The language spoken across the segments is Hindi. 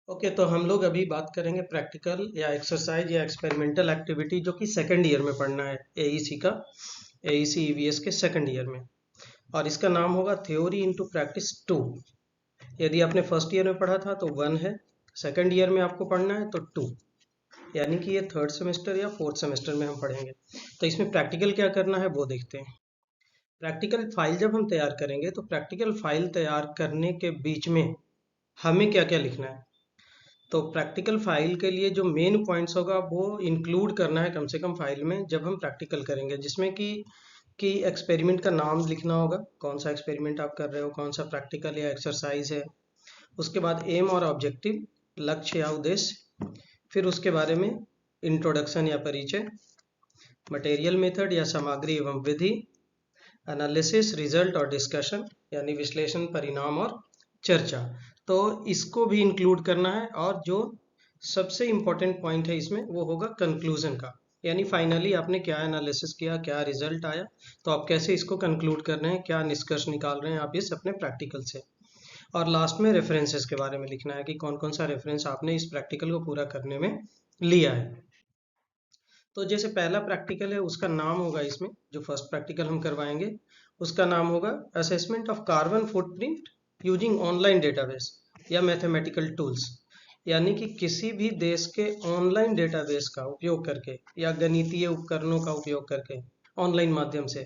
ओके, तो हम लोग अभी बात करेंगे प्रैक्टिकल या एक्सरसाइज या एक्सपेरिमेंटल एक्टिविटी जो कि सेकंड ईयर में पढ़ना है एईसी का। एईसी ईवीएस के सेकंड ईयर में, और इसका नाम होगा थ्योरी इनटू प्रैक्टिस 2। यदि आपने फर्स्ट ईयर में पढ़ा था तो 1 है, सेकंड ईयर में आपको पढ़ना है तो 2, यानी कि ये थर्ड सेमेस्टर या फोर्थ सेमेस्टर में हम पढ़ेंगे। तो इसमें प्रैक्टिकल क्या करना है वो देखते हैं। प्रैक्टिकल फाइल जब हम तैयार करेंगे तो प्रैक्टिकल फाइल तैयार करने के बीच में हमें क्या क्या लिखना है। तो प्रैक्टिकल फाइल के लिए जो मेन पॉइंट्स होगा वो इंक्लूड करना है कम से कम फाइल में जब हम प्रैक्टिकल करेंगे, जिसमें कि एक्सपेरिमेंट का नाम लिखना होगा, कौन सा एक्सपेरिमेंट आप कर रहे हो, कौन सा प्रैक्टिकल या एक्सरसाइज है। उसके बाद एम और ऑब्जेक्टिव, लक्ष्य या उद्देश्य। फिर उसके बारे में इंट्रोडक्शन या परिचय, मटेरियल मेथड या सामग्री एवं विधि, एनालिसिस, रिजल्ट और डिस्कशन यानी विश्लेषण, परिणाम और चर्चा। तो इसको भी इंक्लूड करना है, और जो सबसे इम्पोर्टेंट पॉइंट है इसमें वो होगा कंक्लूजन का, यानी फाइनली आपने क्या एनालिसिस किया, क्या रिजल्ट आया, तो आप कैसे इसको कंक्लूड कर रहे हैं, क्या निष्कर्ष निकाल रहे हैं आप इस अपने प्रैक्टिकल से। और लास्ट में रेफरेंसेस के बारे में लिखना है कि कौन कौन सा रेफरेंस आपने इस प्रैक्टिकल को पूरा करने में लिया है। तो जैसे पहला प्रैक्टिकल है उसका नाम होगा, इसमें जो फर्स्ट प्रैक्टिकल हम करवाएंगे उसका नाम होगा assessment of carbon footprint using online database या मैथमेटिकल टूल्स, यानी कि किसी भी देश के ऑनलाइन डेटाबेस का उपयोग करके या गणितीय उपकरणों का उपयोग करके ऑनलाइन माध्यम से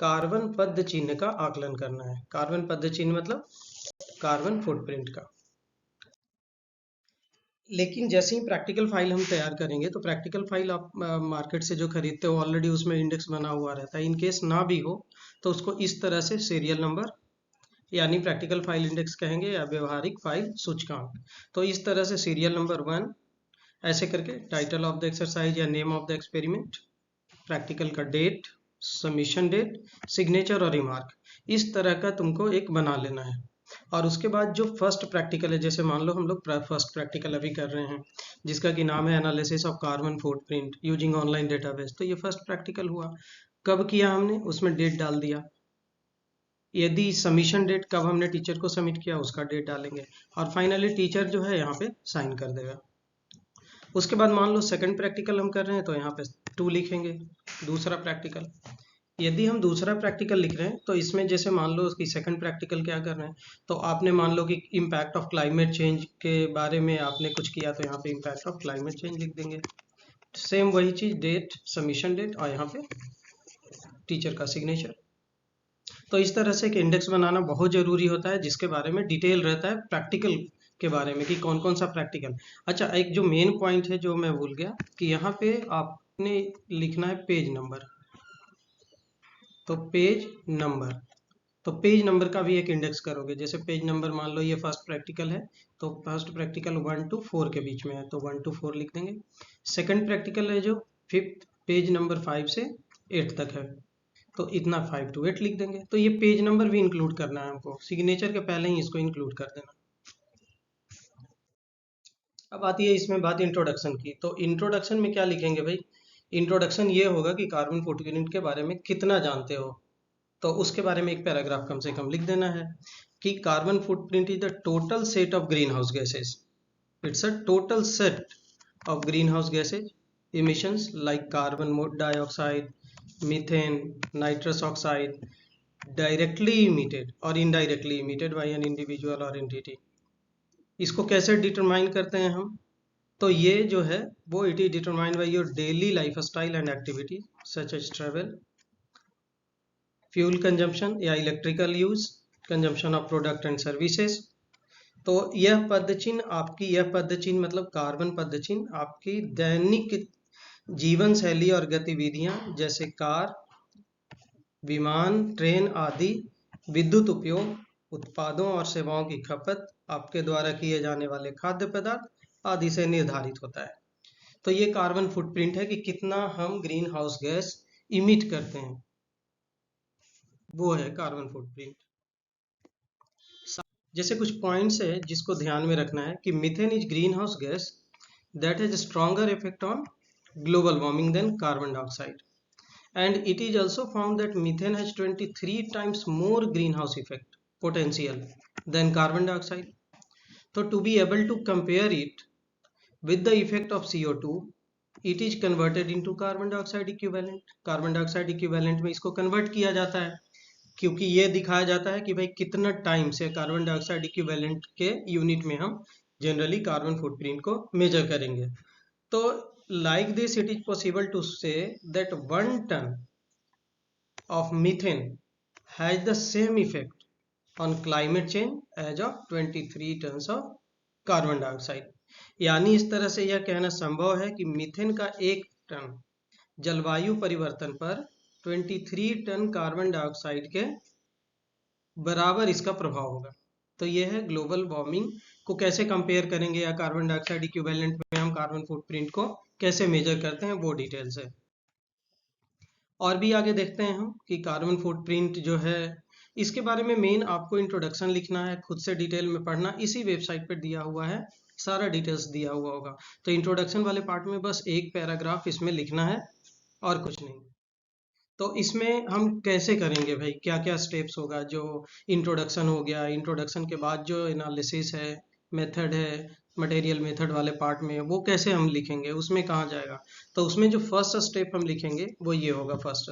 कार्बन पद चिन्ह का आकलन करना है। कार्बन पद चिन्ह मतलब कार्बन फुटप्रिंट का। लेकिन जैसे ही प्रैक्टिकल फाइल हम तैयार करेंगे तो प्रैक्टिकल फाइल आप मार्केट से जो खरीदते हो ऑलरेडी उसमें इंडेक्स बना हुआ रहता है। इन केस ना भी हो तो उसको इस तरह से सीरियल नंबर यानी प्रैक्टिकल फाइल इंडेक्स कहेंगे या व्यवहारिक फाइल सूचकांक। तो इस तरह से सीरियल नंबर 1 ऐसे करके टाइटल ऑफ द एक्सरसाइज या name of the experiment, practical का डेट, सबमिशन डेट, सिग्नेचर और रिमार्क, इस तरह का तुमको एक बना लेना है। और उसके बाद जो फर्स्ट प्रैक्टिकल है, जैसे मान लो हम लोग फर्स्ट प्रैक्टिकल अभी कर रहे हैं जिसका कि नाम है analysis of carbon footprint using online database, तो ये फर्स्ट प्रैक्टिकल हुआ। कब किया हमने, उसमें डेट डाल दिया। यदि सबमिशन डेट कब हमने टीचर को सबमिट किया उसका डेट डालेंगे, और फाइनली टीचर जो है यहाँ पे साइन कर देगा। उसके बाद मान लो सेकंड प्रैक्टिकल हम कर रहे हैं तो यहाँ पे 2 लिखेंगे, दूसरा प्रैक्टिकल। यदि हम दूसरा प्रैक्टिकल लिख रहे हैं तो इसमें जैसे मान लो कि सेकंड प्रैक्टिकल क्या कर रहे हैं, तो आपने मान लो कि इम्पैक्ट ऑफ क्लाइमेट चेंज के बारे में आपने कुछ किया तो यहाँ पे इम्पैक्ट ऑफ क्लाइमेट चेंज लिख देंगे। सेम वही चीज, डेट, सबमिशन डेट और यहाँ पे टीचर का सिग्नेचर। तो इस तरह से एक इंडेक्स बनाना बहुत जरूरी होता है जिसके बारे में डिटेल रहता है प्रैक्टिकल के बारे में कि कौन कौन सा प्रैक्टिकल। अच्छा, एक जो मेन पॉइंट है जो मैं भूल गया कि यहाँ पे आपने लिखना है पेज नंबर। तो पेज नंबर, तो पेज नंबर का भी एक इंडेक्स करोगे। जैसे पेज नंबर मान लो ये फर्स्ट प्रैक्टिकल है तो फर्स्ट प्रैक्टिकल 1 to 4 के बीच में है तो 1 to 4 लिख देंगे। सेकंड प्रैक्टिकल है जो फिफ्थ, पेज नंबर 5 से 8 तक है तो इतना 5 to 8 लिख देंगे। तो ये पेज नंबर भी इंक्लूड करना है हमको, सिग्नेचर के पहले ही इसको इंक्लूड कर देना। अब आती है इसमें बात इंट्रोडक्शन की, तो इंट्रोडक्शन में क्या लिखेंगे भाई। इंट्रोडक्शन ये होगा कि कार्बन फुटप्रिंट के बारे में कितना जानते हो, तो उसके बारे में एक पैराग्राफ कम से कम लिख देना है कि carbon footprint is the total set of green house gases. It's a total set of green house gases emissions like carbon dioxide, methane, nitrous oxide, directly emitted or indirectly emitted by an individual or entity। इसको कैसे डिटरमाइन करते हैं हम, तो ये जो है वो it is determined by your daily lifestyle and activity such as travel, fuel consumption या electrical use, consumption of product and services. तो यह पदचिन्ह आपकी, यह पदचिन्ह मतलब कार्बन पदचिन्ह आपकी दैनिक जीवन शैली और गतिविधियां जैसे कार, विमान, ट्रेन आदि, विद्युत उपयोग, उत्पादों और सेवाओं की खपत, आपके द्वारा किए जाने वाले खाद्य पदार्थ आदि से निर्धारित होता है। तो ये कार्बन फुटप्रिंट है कि कितना हम ग्रीन हाउस गैस इमिट करते हैं, वो है कार्बन फुटप्रिंट। जैसे कुछ पॉइंट्स है जिसको ध्यान में रखना है कि methane is greenhouse gas that has stronger effect on global warming than carbon dioxide, and it is also found that methane has 23 times more greenhouse effect potential than carbon dioxide। तो to be able to compare it with the effect of CO2 it is converted into carbon dioxide equivalent. Carbon dioxide equivalent में इसको कन्वर्ट किया जाता है, क्योंकि ये दिखाया जाता है कि भाई कितना टाइम से कार्बन डाइऑक्साइड इक्विवेलेंट के यूनिट में हम जनरली कार्बन फुटप्रिंट को मेजर करेंगे। तो like this it is possible to say that 1 ton of methane has the same effect on climate change as of 23 tons of carbon dioxide. यानी इस तरह से यह कहना संभव है कि मीथेन का 1 टन जलवायु परिवर्तन पर 23 टन कार्बन डाइऑक्साइड के बराबर इसका प्रभाव होगा। तो यह है ग्लोबल वार्मिंग को कैसे कंपेयर करेंगे, या कार्बन डाइऑक्साइड इक्विवेलेंट में हम कार्बन फुटप्रिंट को कैसे मेजर करते हैं, वो डिटेल्स है। और भी आगे देखते हैं हम कि कार्बन फुटप्रिंट जो है इसके बारे में मेन आपको इंट्रोडक्शन लिखना है, खुद से डिटेल में पढ़ना, इसी वेबसाइट पर दिया हुआ है, सारा डिटेल्स दिया हुआ होगा। तो इंट्रोडक्शन वाले पार्ट में बस एक पैराग्राफ इसमें लिखना है और कुछ नहीं। तो इसमें हम कैसे करेंगे भाई, क्या क्या स्टेप्स होगा। जो इंट्रोडक्शन हो गया, इंट्रोडक्शन के बाद जो एनालिसिस है, मेथड है, मटेरियल मेथड वाले पार्ट में वो कैसे हम लिखेंगे, उसमें कहाँ जाएगा। तो उसमें जो फर्स्ट स्टेप हम लिखेंगे वो ये होगा। फर्स्ट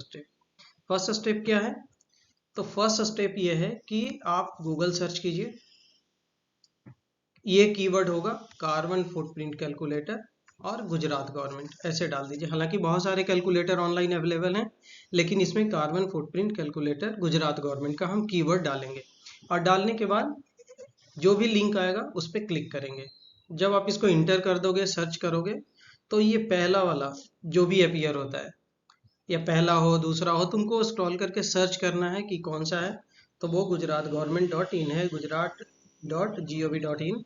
स्टेप क्या है, तो फर्स्ट स्टेप ये है कि आप गूगल सर्च कीजिए, ये कीवर्ड होगा कार्बन फुटप्रिंट कैलकुलेटर और गुजरात गवर्नमेंट, ऐसे डाल दीजिए। हालांकि बहुत सारे कैलकुलेटर ऑनलाइन अवेलेबल हैं, लेकिन इसमें carbon footprint calculator Gujarat government का हम कीवर्ड डालेंगे। और डालने के बाद जो भी लिंक आएगा उस पर क्लिक करेंगे। जब आप इसको इंटर कर दोगे, सर्च करोगे, तो ये पहला वाला जो भी अपीयर होता है, या पहला हो दूसरा हो, तुमको स्क्रॉल करके सर्च करना है कि कौन सा है। तो वो गुजरात गवर्नमेंट .in है, gujarat.gov.in।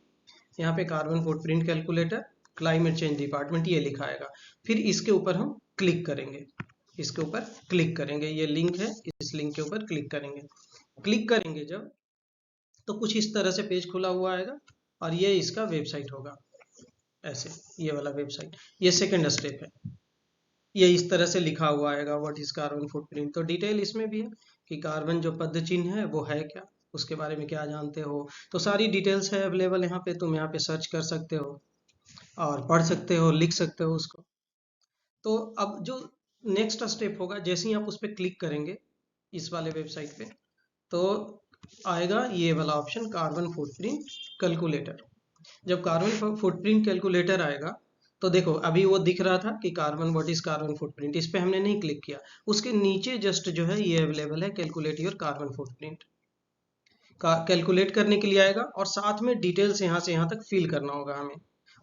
यहाँ पे carbon footprint calculator climate change department ये लिखा आएगा। फिर इसके ऊपर हम क्लिक करेंगे, इसके ऊपर क्लिक करेंगे, ये लिंक है, इस लिंक के ऊपर क्लिक करेंगे। क्लिक करेंगे जब, तो कुछ इस तरह से पेज खुला हुआ आएगा और ये इसका वेबसाइट होगा, ऐसे ये वाला वेबसाइट। ये सेकेंड स्टेप है, ये इस तरह से लिखा हुआ आएगा व्हाट इज कार्बन फुटप्रिंट। तो डिटेल इसमें भी है कि कार्बन जो पद चिन्ह है वो है क्या, उसके बारे में क्या जानते हो। तो सारी डिटेल्स है अवेलेबल यहाँ पे, तुम यहाँ पे सर्च कर सकते हो और पढ़ सकते हो, लिख सकते हो उसको। तो अब जो नेक्स्ट स्टेप होगा, जैसे ही आप उस पर क्लिक करेंगे इस वाले वेबसाइट पे, तो आएगा ये वाला ऑप्शन कार्बन फुटप्रिंट कैलकुलेटर। जब कार्बन फुटप्रिंट कैलकुलेटर आएगा, तो देखो अभी वो दिख रहा था कि carbon what is carbon footprint, इस पे हमने नहीं क्लिक किया। उसके नीचे जस्ट जो है ये अवेलेबल है calculate your carbon footprint, calculate करने के लिए आएगा, और साथ में डिटेल्स यहाँ से यहाँ तक फिल करना होगा हमें।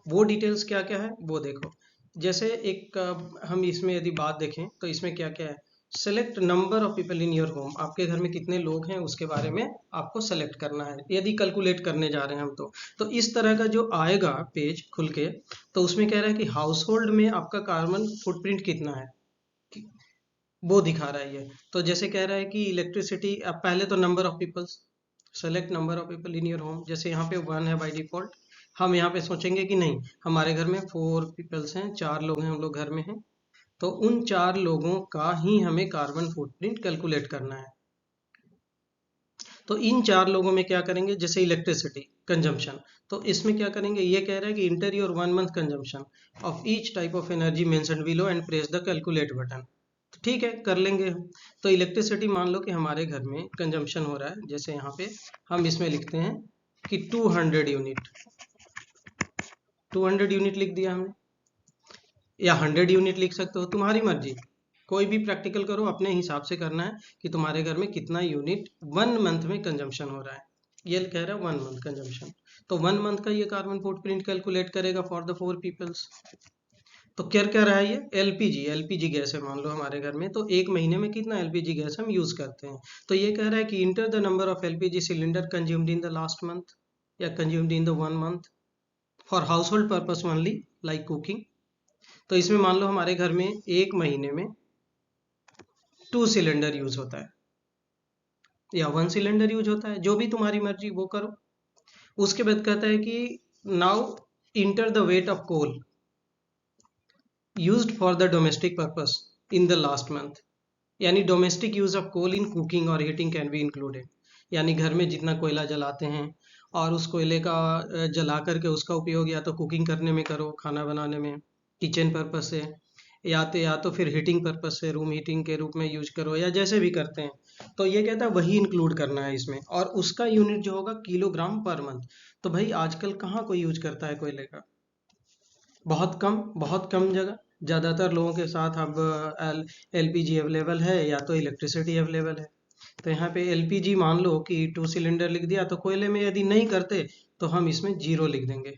वो डिटेल्स क्या क्या है वो देखो। जैसे एक हम इसमें यदि बात देखें तो इसमें क्या क्या है, select number of people in your home, आपके घर में कितने लोग हैं उसके बारे में आपको सेलेक्ट करना है यदि कैलकुलेट करने जा रहे हैं हम। तो इस तरह का जो आएगा पेज खुल के, तो उसमें कह रहा है कि हाउस होल्ड में आपका कार्बन फुटप्रिंट कितना है, वो दिखा रहा है ये। तो जैसे कह रहा है कि इलेक्ट्रिसिटी, अब पहले तो number of peoples, select number of people in your home, जैसे यहाँ पे 1 है बाय डिफॉल्ट। हम यहाँ पे सोचेंगे कि नहीं, हमारे घर में 4 पीपल्स हैं, 4 लोग हैं, हम लोग घर में हैं, तो उन 4 लोगों का ही हमें कार्बन फुटप्रिंट कैलकुलेट करना है। तो इन 4 लोगों में क्या करेंगे, जैसे इलेक्ट्रिसिटी कंजम्पशन, तो इसमें क्या करेंगे, ये कह रहा है कि inter your 1 month consumption of each type of energy mentioned below and press the calculate button. तो ठीक है, कर लेंगे हम। तो इलेक्ट्रिसिटी मान लो कि हमारे घर में कंजम्पशन हो रहा है, जैसे यहाँ पे हम इसमें लिखते हैं कि 200 यूनिट, 200 यूनिट लिख दिया हमने, या 100 यूनिट लिख सकते हो, तुम्हारी मर्जी। कोई भी प्रैक्टिकल करो, अपने हिसाब से करना है कि तुम्हारे घर में कितना यूनिट 1 मंथ में कंजम्पशन हो रहा है। ये कह रहा है 1 मंथ कंजम्पशन, तो 1 मंथ का ये कार्बन फुटप्रिंट कैलकुलेट करेगा फॉर द 4 पीपल्स। तो क्या क्या रहा है ये, एलपीजी गैस है मान लो हमारे घर में, तो एक महीने में कितना एलपीजी गैस हम यूज करते हैं। तो ये कह रहा है कि enter the number of LPG cylinder consumed in the last month, या consumed in the 1 month for household purpose only like cooking. तो इसमें मान लो हमारे घर में एक महीने में 2 सिलेंडर यूज होता है, या 1 सिलेंडर यूज होता है, जो भी तुम्हारी मर्जी वो करो। उसके बाद कहता है कि now enter the weight of coal used for the domestic purpose in the last month, यानी domestic use of coal in cooking और हीटिंग कैन बी इंक्लूडेड, यानी घर में जितना कोयला जलाते हैं और उस कोयले का जला करके उसका उपयोग या तो कुकिंग करने में करो, खाना बनाने में, किचन पर्पस से, या तो फिर हीटिंग पर्पस से रूम हीटिंग के रूप में यूज करो, या जैसे भी करते हैं। तो ये कहता है वही इंक्लूड करना है इसमें, और उसका यूनिट जो होगा किलोग्राम पर मंथ। तो भाई आजकल कहाँ कोई यूज करता है कोयले का? बहुत कम जगह। ज़्यादातर लोगों के साथ अब एलपीजी अवेलेबल है या तो इलेक्ट्रिसिटी अवेलेबल है। तो यहाँ पे एलपीजी मान लो कि 2 सिलेंडर लिख दिया, तो कोयले में यदि नहीं करते तो हम इसमें 0 लिख देंगे।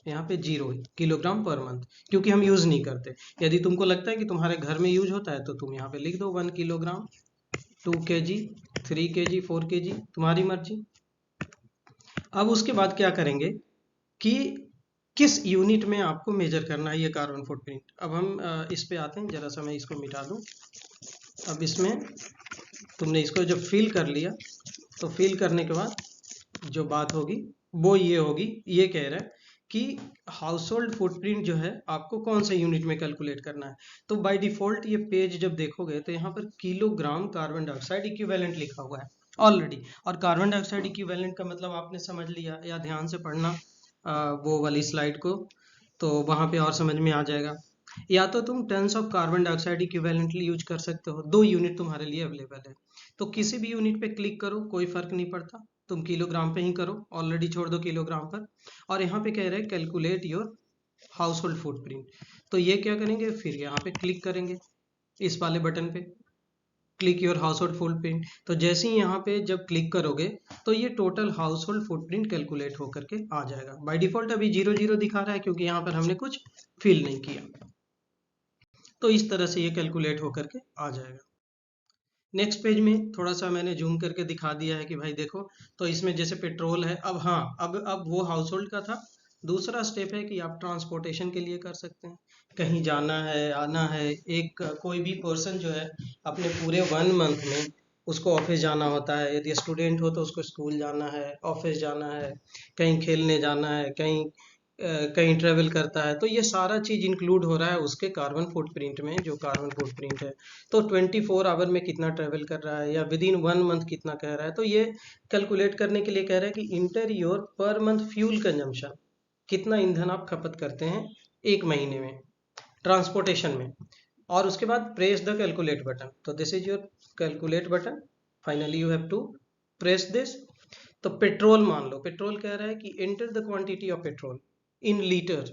यहाँ पे 0 किलोग्राम पर मंथ, क्योंकि हम यूज़ नहीं करते। यदि तुमको लगता है कि तुम्हारे घर में यूज होता है तो तुम यहाँ पे लिख दो 1 किलोग्राम, 2 kg, 3 kg, 4 kg, तुम्हारी मर्जी। अब उसके बाद क्या करेंगे कि किस यूनिट में आपको मेजर करना है ये कार्बन फुटप्रिंट। अब हम इस पे आते हैं, जरा सा मैं इसको मिटा दूं। अब इसमें तुमने इसको जब फिल कर लिया, तो फिल करने के बाद जो बात होगी वो ये होगी, ये कह रहा है कि हाउस होल्ड फुटप्रिंट जो है आपको कौन से यूनिट में कैलकुलेट करना है। तो बाय डिफॉल्ट ये पेज जब देखोगे तो यहाँ पर किलोग्राम कार्बन डाइऑक्साइड इक्विवेलेंट लिखा हुआ है ऑलरेडी। और कार्बन डाइऑक्साइड इक्विवेलेंट का मतलब आपने समझ लिया, या ध्यान से पढ़ना वो वाली स्लाइड को, तो वहाँ पे और समझ में आ जाएगा। या तो तुम turns of carbon dioxide equivalently use कर सकते हो, 2 यूनिट तुम्हारे लिए अवेलेबल है। तो किसी भी यूनिट पे क्लिक करो, कोई फर्क नहीं पड़ता, तुम किलोग्राम पे ही करो, ऑलरेडी छोड़ दो किलोग्राम पर। और यहाँ पे कह रहे हैं calculate your house hold footprint. तो ये क्या करेंगे, फिर यहाँ पे क्लिक करेंगे इस वाले बटन पे, click your house hold footprint. तो जैसे ही यहाँ पे जब क्लिक करोगे तो ये total house hold footprint calculate होकर के आ जाएगा। बाय डिफॉल्ट अभी 0 दिखा रहा है क्योंकि यहाँ पर हमने कुछ फिल नहीं किया। तो इस तरह से ये कैलकुलेट होकर के आ जाएगा। नेक्स्ट पेज में थोड़ा सा मैंने जूम करके दिखा दिया है कि भाई देखो, तो इसमें जैसे पेट्रोल है, अब हाँ, अब वो हाउस होल्ड का था। दूसरा स्टेप है कि आप ट्रांसपोर्टेशन के लिए कर सकते हैं, कहीं जाना है, आना है। एक कोई भी पर्सन जो है अपने पूरे 1 मंथ में उसको ऑफिस जाना होता है, यदि स्टूडेंट हो तो उसको स्कूल जाना है, ऑफिस जाना है, कहीं खेलने जाना है, कहीं ट्रेवल करता है, तो ये सारा चीज इंक्लूड हो रहा है उसके कार्बन फुटप्रिंट में, जो कार्बन फुटप्रिंट है। तो 24 आवर में कितना ट्रेवल कर रहा है, या विद इन 1 मंथ कितना कह रहा है। तो ये कैलकुलेट करने के लिए कह रहा है कि inter your per month fuel consumption, कितना ईंधन आप खपत करते हैं 1 महीने में ट्रांसपोर्टेशन में। और उसके बाद प्रेस द कैलकुलेट बटन। तो this is your calculate button, finally you have to press this. तो पेट्रोल मान लो, पेट्रोल कह रहा है कि enter the quantity of petrol in litre,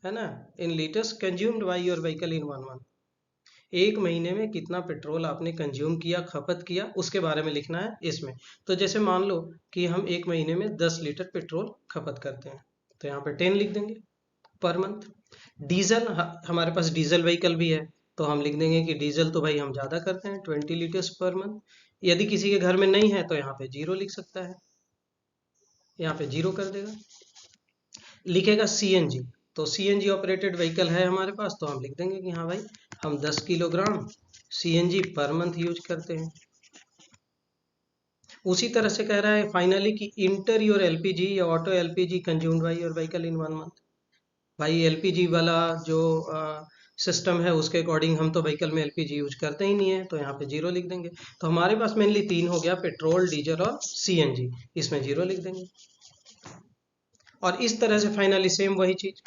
है ना, in litres consumed by your vehicle in 1 month. 1 महीने में कितना पेट्रोल आपने कंज्यूम किया, खपत किया, उसके बारे में लिखना है इसमें। तो जैसे मान लो कि हम 1 महीने में 10 लीटर पेट्रोल खपत करते हैं, तो यहाँ पे 10 लिख देंगे पर मंथ। डीजल, हमारे पास डीजल व्हीकल भी है, तो हम लिख देंगे कि डीजल तो भाई हम ज़्यादा करते हैं, 20 लीटर्स पर मंथ। यदि किसी के घर में नहीं है तो यहाँ पे 0 लिख सकता है, यहाँ पे 0 कर देगा। लिखेगा सीएनजी, तो सीएनजी ऑपरेटेड व्हीकल है हमारे पास, तो हम लिख देंगे कि हाँ भाई हम 10 kilogram CNG per month use करते हैं। उसी तरह से कह रहा है फाइनली कि इंटर योर एलपीजी या auto LPG consumed by your vehicle in 1 month. भाई एलपीजी वाला जो सिस्टम है उसके अकॉर्डिंग हम तो व्हीकल में एलपीजी यूज करते ही नहीं है, तो यहाँ पे 0 लिख देंगे। तो हमारे पास मेनली 3 हो गया, पेट्रोल, डीजल और सीएनजी, इसमें 0 लिख देंगे। और इस तरह से फाइनली सेम वही चीज,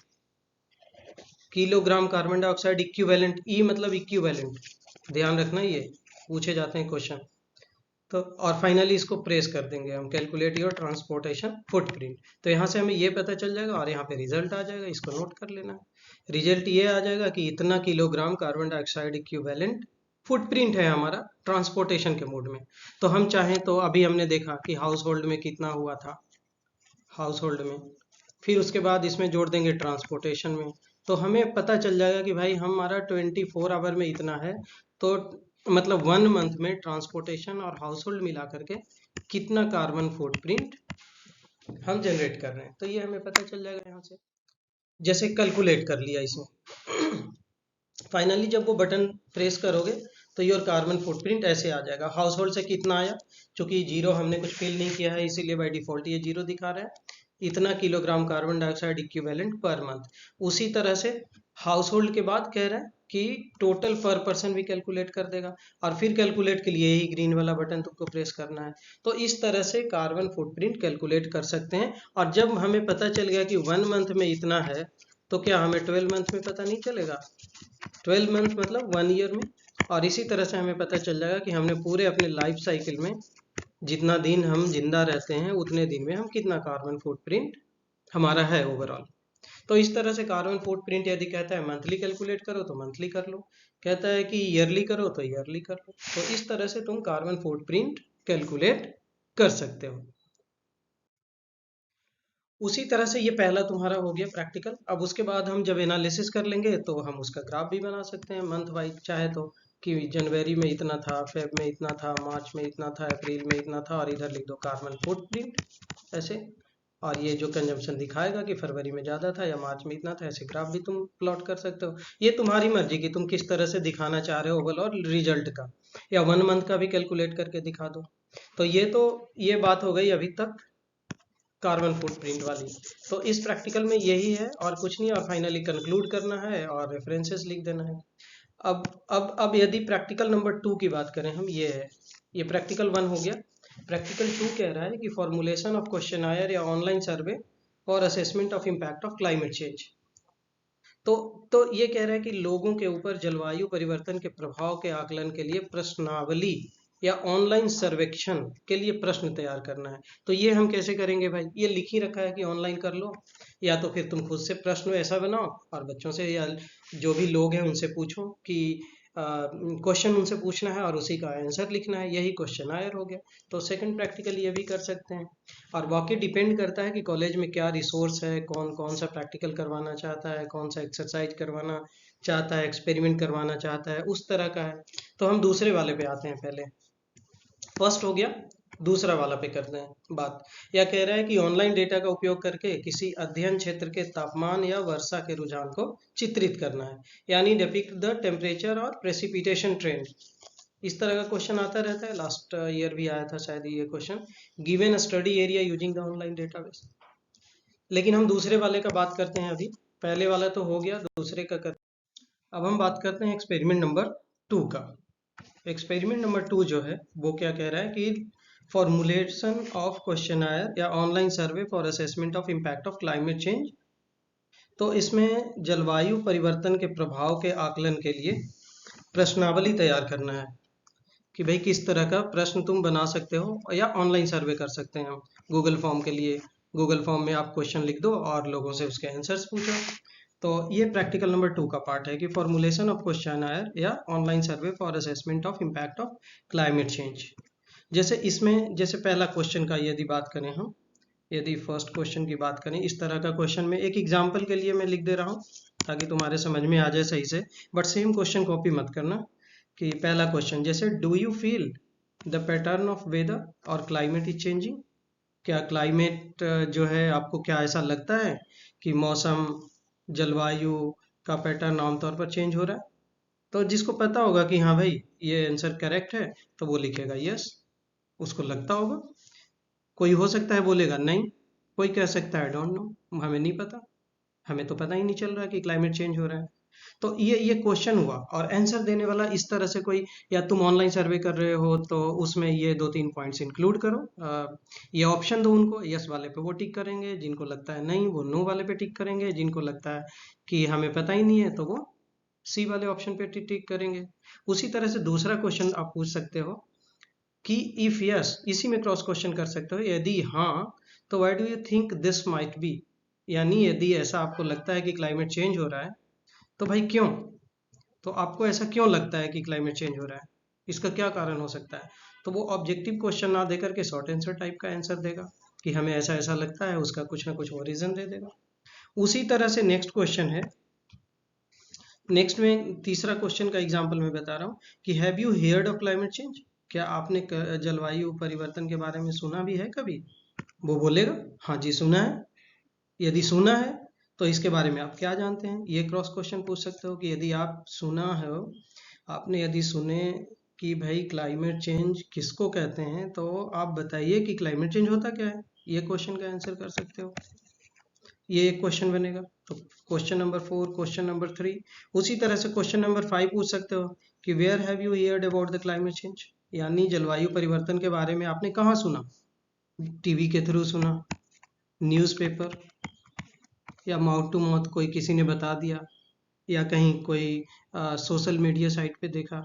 किलोग्राम कार्बन डाइऑक्साइड इक्विवेलेंट, ई मतलब इक्विवेलेंट, ध्यान रखना ये पूछे जाते हैं क्वेश्चन। तो और फाइनली इसको प्रेस कर देंगे हम, कैलकुलेट योर ट्रांसपोर्टेशन फुटप्रिंट। तो यहाँ से हमें ये पता चल जाएगा और यहाँ पे रिजल्ट आ जाएगा, इसको नोट कर लेना। रिजल्ट ये आ जाएगा कि इतना kilogram carbon dioxide equivalent footprint है हमारा ट्रांसपोर्टेशन के मोड में। तो हम चाहें तो अभी हमने देखा कि हाउस होल्ड में कितना हुआ था, हाउस होल्ड में, फिर उसके बाद इसमें जोड़ देंगे ट्रांसपोर्टेशन में, तो हमें पता चल जाएगा कि भाई हमारा 24 आवर में इतना है। तो मतलब 1 मंथ में ट्रांसपोर्टेशन और हाउस होल्ड मिला करके कितना कार्बन फुटप्रिंट हम जनरेट कर रहे हैं, तो ये हमें पता चल जाएगा यहाँ से। जैसे कैलकुलेट कर लिया इसमें, फाइनली जब वो बटन प्रेस करोगे तो योर कार्बन फुटप्रिंट ऐसे आ जाएगा। हाउस होल्ड से कितना आया, चूंकि 0 हमने कुछ फिल नहीं किया है इसीलिए बाय डिफॉल्ट ये 0 दिखा रहा है, इतना kilogram carbon dioxide equivalent per month. उसी तरह से हाउस होल्ड के बाद कह रहा है कि टोटल पर पर्सन भी कैलकुलेट कर देगा, और फिर कैलकुलेट के लिए यही ग्रीन वाला बटन तुमको प्रेस करना है। तो इस तरह से कार्बन फुटप्रिंट कैलकुलेट कर सकते हैं। और जब हमें पता चल गया कि 1 मंथ में इतना है, तो क्या हमें 12 मंथ में पता नहीं चलेगा? 12 मंथ मतलब 1 ईयर में। और इसी तरह से हमें पता चल जाएगा कि हमने पूरे अपने लाइफ साइकिल में जितना दिन हम जिंदा रहते हैं उतने दिन में हम कितना कार्बन फुटप्रिंट हमारा है ओवरऑल। तो इस तरह से कार्बन फुटप्रिंट यदि कहता है मंथली कैलकुलेट करो तो मंथली कर लो, कहता है कि ईयरली करो तो ईयरली कर लो। तो इस तरह से तुम कार्बन फुटप्रिंट कैलकुलेट कर सकते हो। उसी तरह से ये पहला तुम्हारा हो गया प्रैक्टिकल। अब उसके बाद हम जब एनालिसिस कर लेंगे तो हम उसका ग्राफ भी बना सकते हैं मंथ वाइज चाहे तो, कि जनवरी में इतना था, फेब में इतना था, मार्च में इतना था, अप्रैल में इतना था, और इधर लिख दो कार्बन फुटप्रिंट ऐसे। और ये जो कंजम्पशन दिखाएगा कि फरवरी में ज़्यादा था या मार्च में इतना था, ऐसे ग्राफ भी तुम प्लॉट कर सकते हो। ये तुम्हारी मर्जी कि तुम किस तरह से दिखाना चाह रहे हो ओवरऑल रिजल्ट का, या 1 मंथ का भी कैलकुलेट करके दिखा दो। तो ये बात हो गई अभी तक कार्बन फुटप्रिंट वाली। तो इस प्रैक्टिकल में यही है और कुछ नहीं, और फाइनली कंक्लूड करना है और रेफरेंसेस लिख देना है। अब यदि प्रैक्टिकल नंबर 2 की बात करें हम, ये है, ये प्रैक्टिकल 1 हो गया। प्रैक्टिकल 2 कह रहा है कि फॉर्मुलेशन ऑफ क्वेश्चनायर या ऑनलाइन सर्वे और assessment of impact of climate change. तो ये कह रहा है कि लोगों के ऊपर जलवायु परिवर्तन के प्रभाव के आकलन के लिए प्रश्नावली या ऑनलाइन सर्वेक्षण के लिए प्रश्न तैयार करना है। तो ये हम कैसे करेंगे भाई? ये लिख ही रखा है कि ऑनलाइन कर लो, या तो फिर तुम खुद से प्रश्न ऐसा बनाओ और बच्चों से या जो भी लोग हैं उनसे पूछो कि क्वेश्चन उनसे पूछना है और उसी का आंसर लिखना है, यही क्वेश्चन आयर हो गया। तो सेकंड प्रैक्टिकल ये भी कर सकते हैं। और बाकी डिपेंड करता है कि कॉलेज में क्या रिसोर्स है, कौन कौन सा प्रैक्टिकल करवाना चाहता है, कौन सा एक्सरसाइज करवाना चाहता है, एक्सपेरिमेंट करवाना चाहता है, उस तरह का है। तो हम दूसरे वाले पे आते हैं पहले। फर्स्ट हो गया, दूसरा वाला पे करते हैं बात। यह कह रहा है कि ऑनलाइन डेटा का उपयोग करके किसी अध्ययन क्षेत्र के तापमान या वर्षा के रुझान को चित्रित करना है, यानी डिपिक्ट द टेम्परेचर और प्रेसिपिटेशन ट्रेंड। इस तरह का क्वेश्चन आता रहता है, लास्ट ईयर भी आया था शायद ये question, given study area using the online database. लेकिन हम दूसरे वाले का बात करते हैं अभी। पहले वाला तो हो गया, दूसरे का करते हैं। अब हम बात करते हैं एक्सपेरिमेंट नंबर 2 का। एक्सपेरिमेंट नंबर 2 जो है वो क्या कह रहा है कि फॉर्मुलेशन ऑफ क्वेश्चनायर या online survey for assessment of impact of climate change. तो इसमें जलवायु परिवर्तन के प्रभाव के आकलन के लिए प्रश्नावली तैयार करना है कि भाई किस तरह का प्रश्न तुम बना सकते हो, या ऑनलाइन सर्वे कर सकते हैं हम गूगल फॉर्म के लिए। गूगल फॉर्म में आप क्वेश्चन लिख दो और लोगों से उसके आंसर्स पूछो। तो ये प्रैक्टिकल नंबर 2 का पार्ट है कि फॉर्मुलेशन ऑफ क्वेश्चनायर या online survey for assessment of impact of climate change. जैसे इसमें, जैसे पहला क्वेश्चन का यदि बात करें हम, यदि फर्स्ट क्वेश्चन की बात करें, इस तरह का क्वेश्चन में एक एग्जाम्पल के लिए मैं लिख दे रहा हूँ ताकि तुम्हारे समझ में आ जाए सही से, बट सेम क्वेश्चन कॉपी मत करना। कि पहला क्वेश्चन जैसे, do you feel the pattern of weather और क्लाइमेट इज चेंजिंग। क्या क्लाइमेट जो है, आपको क्या ऐसा लगता है कि मौसम, जलवायु का पैटर्न आमतौर पर चेंज हो रहा है? तो जिसको पता होगा कि हाँ भाई ये आंसर करेक्ट है, तो वो लिखेगा यस, उसको लगता होगा। कोई हो सकता है बोलेगा नहीं, कोई कह सकता है डोंट नो, हमें नहीं पता, हमें तो पता ही नहीं चल रहा कि क्लाइमेट चेंज हो रहा है। तो ये क्वेश्चन हुआ, और आंसर देने वाला इस तरह से कोई, या तुम ऑनलाइन सर्वे कर रहे हो तो उसमें ये 2-3 पॉइंट्स इंक्लूड करो। ये ऑप्शन दो उनको, यस वाले पे वो टिक करेंगे, जिनको लगता है नहीं वो नो वाले पे टिक करेंगे, जिनको लगता है कि हमें पता ही नहीं है तो वो सी वाले ऑप्शन पे टिक करेंगे। उसी तरह से दूसरा क्वेश्चन आप पूछ सकते हो कि इफ यस, इसी में क्रॉस क्वेश्चन कर सकते हो, यदि हाँ तो why do you think this might be. यानी यदि ऐसा आपको लगता है कि क्लाइमेट चेंज हो रहा है तो भाई क्यों, तो आपको ऐसा क्यों लगता है कि क्लाइमेट चेंज हो रहा है, इसका क्या कारण हो सकता है। तो वो ऑब्जेक्टिव क्वेश्चन ना देकर के शॉर्ट आंसर टाइप का आंसर देगा कि हमें ऐसा ऐसा लगता है, उसका कुछ ना कुछ वो रीजन दे देगा। उसी तरह से नेक्स्ट क्वेश्चन है, नेक्स्ट में तीसरा क्वेश्चन का एग्जांपल मैं बता रहा हूँ कि have you heard of climate change. क्या आपने जलवायु परिवर्तन के बारे में सुना भी है कभी? वो बोलेगा हाँ जी सुना है। यदि सुना है तो इसके बारे में आप क्या जानते हैं, ये क्रॉस क्वेश्चन पूछ सकते हो कि यदि आप सुना हो, आपने यदि सुने कि भाई क्लाइमेट चेंज किसको कहते हैं, तो आप बताइए कि क्लाइमेट चेंज होता क्या है, ये क्वेश्चन का आंसर कर सकते हो। ये एक क्वेश्चन बनेगा। तो क्वेश्चन नंबर 4, क्वेश्चन नंबर 3, उसी तरह से क्वेश्चन नंबर 5 पूछ सकते हो कि where have you heard about the climate change, यानी जलवायु परिवर्तन के बारे में आपने कहाँ सुना? टीवी के थ्रू सुना, न्यूज़पेपर, या माउथ टू माउथ कोई किसी ने बता दिया, या कहीं कोई सोशल मीडिया साइट पे देखा।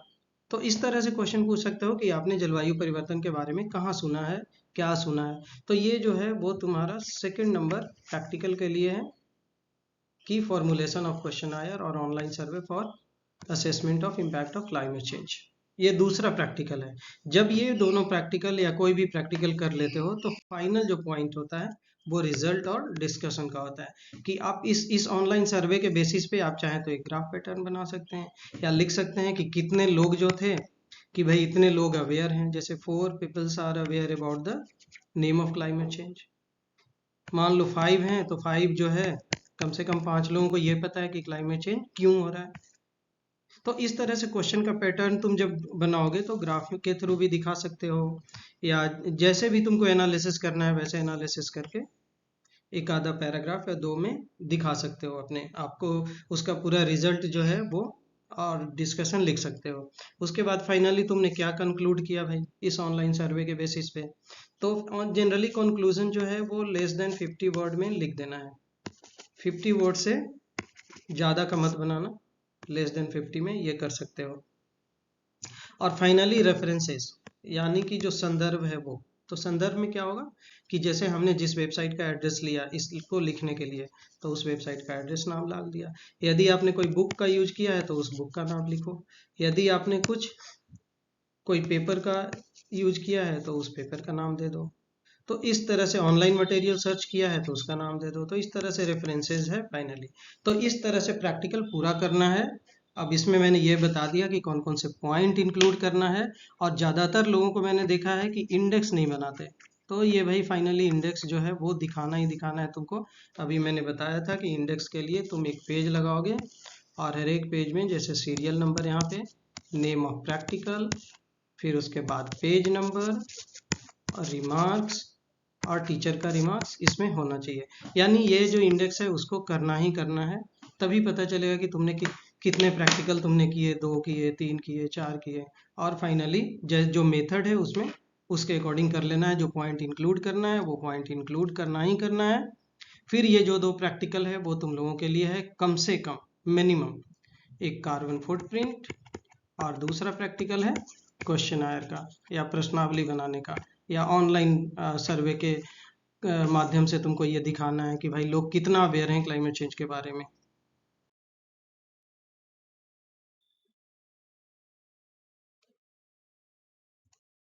तो इस तरह से क्वेश्चन पूछ सकते हो कि आपने जलवायु परिवर्तन के बारे में कहाँ सुना है, क्या सुना है। तो ये जो है वो तुम्हारा सेकंड नंबर प्रैक्टिकल के लिए है कि फॉर्मुलेशन ऑफ क्वेश्चन आयर और online survey for assessment of impact of climate change. ये दूसरा प्रैक्टिकल है। जब ये दोनों प्रैक्टिकल या कोई भी प्रैक्टिकल कर लेते हो तो फाइनल जो पॉइंट होता है वो रिजल्ट और डिस्कशन का होता है कि आप इस ऑनलाइन सर्वे के बेसिस पे आप चाहें तो एक ग्राफ पैटर्न बना सकते हैं या लिख सकते हैं कि कितने लोग जो थे, कि भाई इतने लोग अवेयर हैं, जैसे 4 peoples are aware about the name of climate change. मान लो 5 हैं तो 5 जो है कम से कम 5 लोगों को ये पता है कि क्लाइमेट चेंज क्यों हो रहा है। तो इस तरह से क्वेश्चन का पैटर्न तुम जब बनाओगे तो ग्राफ के थ्रू भी दिखा सकते हो, या जैसे भी तुमको एनालिसिस करना है वैसे एनालिसिस करके एक आधा पैराग्राफ या 2 में दिखा सकते हो अपने आपको, उसका पूरा रिजल्ट जो है वो और डिस्कशन लिख सकते हो। उसके बाद फाइनली तुमने क्या कंक्लूड किया भाई इस ऑनलाइन सर्वे के बेसिस पे? तो जनरली कंक्लूजन जो है वो लेस देन 50 वर्ड में लिख देना है। 50 वर्ड से ज़्यादा का मत बनाना, लेस देन 50 में ये कर सकते हो। और फाइनली रेफरेंसेस, यानी कि जो संदर्भ है वो, तो संदर्भ में क्या होगा कि जैसे हमने जिस वेबसाइट का एड्रेस लिया इसको लिखने के लिए, तो उस वेबसाइट का एड्रेस नाम डाल दिया। यदि आपने कोई बुक का यूज किया है तो उस बुक का नाम लिखो। यदि आपने कोई पेपर का यूज किया है तो उस पेपर का नाम दे दो। तो इस तरह से ऑनलाइन मटेरियल सर्च किया है तो उसका नाम दे दो। तो इस तरह से रेफरेंसेस है फाइनली। तो इस तरह से प्रैक्टिकल पूरा करना है। अब इसमें मैंने ये बता दिया कि कौन कौन से पॉइंट इंक्लूड करना है, और ज़्यादातर लोगों को मैंने देखा है कि इंडेक्स नहीं बनाते। तो ये भाई फाइनली इंडेक्स जो है वो दिखाना ही दिखाना है तुमको। अभी मैंने बताया था कि इंडेक्स के लिए तुम एक पेज लगाओगे और हर एक पेज में जैसे सीरियल नंबर, यहाँ पे नेम ऑफ प्रैक्टिकल, फिर उसके बाद पेज नंबर और रिमार्क्स और टीचर का रिमार्क्स इसमें होना चाहिए। यानी ये जो इंडेक्स है उसको करना ही करना है, तभी पता चलेगा कि तुमने कितने प्रैक्टिकल तुमने किए, 2 किए, 3 किए, 4 किए। और फाइनली जो मेथड है उसमें उसके अकॉर्डिंग कर लेना है, जो पॉइंट इंक्लूड करना है वो पॉइंट इंक्लूड करना ही करना है। फिर ये जो 2 प्रैक्टिकल है वो तुम लोगों के लिए है कम से कम मिनिमम एक कार्बन फुटप्रिंट, और दूसरा प्रैक्टिकल है क्वेश्चन आयर का या प्रश्नावली बनाने का, या ऑनलाइन सर्वे के माध्यम से तुमको ये दिखाना है कि भाई लोग कितना अवेयर हैं क्लाइमेट चेंज के बारे में।